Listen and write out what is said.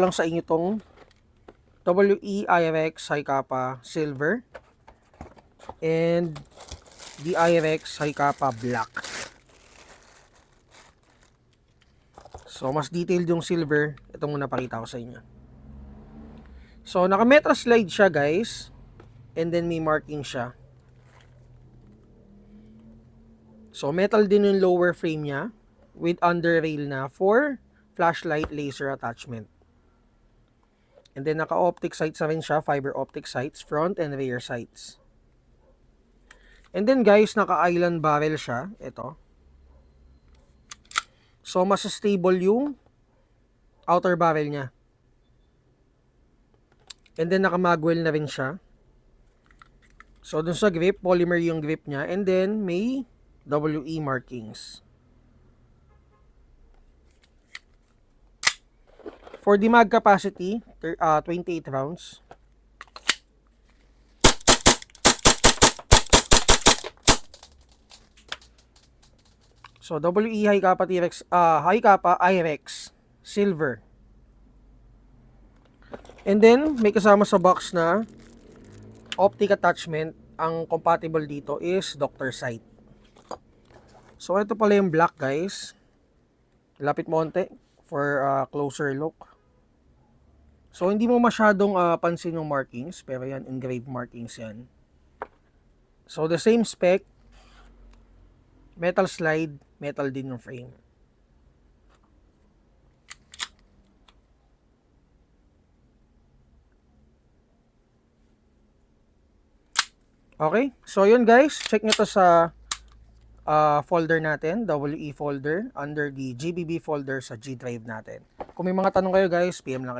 lang sa inyo tong WE-IRX High Kappa Silver and the IRX High Kappa Black. So mas detailed yung silver, ito muna pakita ko sa inyo. So naka metal slide siya guys, and then may marking siya. So metal din yung lower frame niya with under rail na for flashlight laser attachment. And then naka optic sights na rin siya, fiber optic sights, front and rear sights. And then guys, naka island barrel siya, ito. So mas stable yung outer barrel niya. And then naka magwell na rin siya. So dun sa grip, polymer yung grip niya, and then may WE markings. For the mag capacity, 28 rounds. So WE High Kappa T-Rex, High Kappa IRX Silver. And then may kasama sa box na optic attachment. Ang compatible dito is Doctor Sight. So ito pala yung black guys. Lapit mo onte for closer look. So hindi mo masyadong pansin yung markings, pero yan engraved markings yan. So the same spec, metal slide, metal din yung frame. Okay, so yun guys, check nyo to sa folder natin, WE folder, under the GBB folder sa G drive natin. Kung may mga tanong kayo guys, PM lang kayo.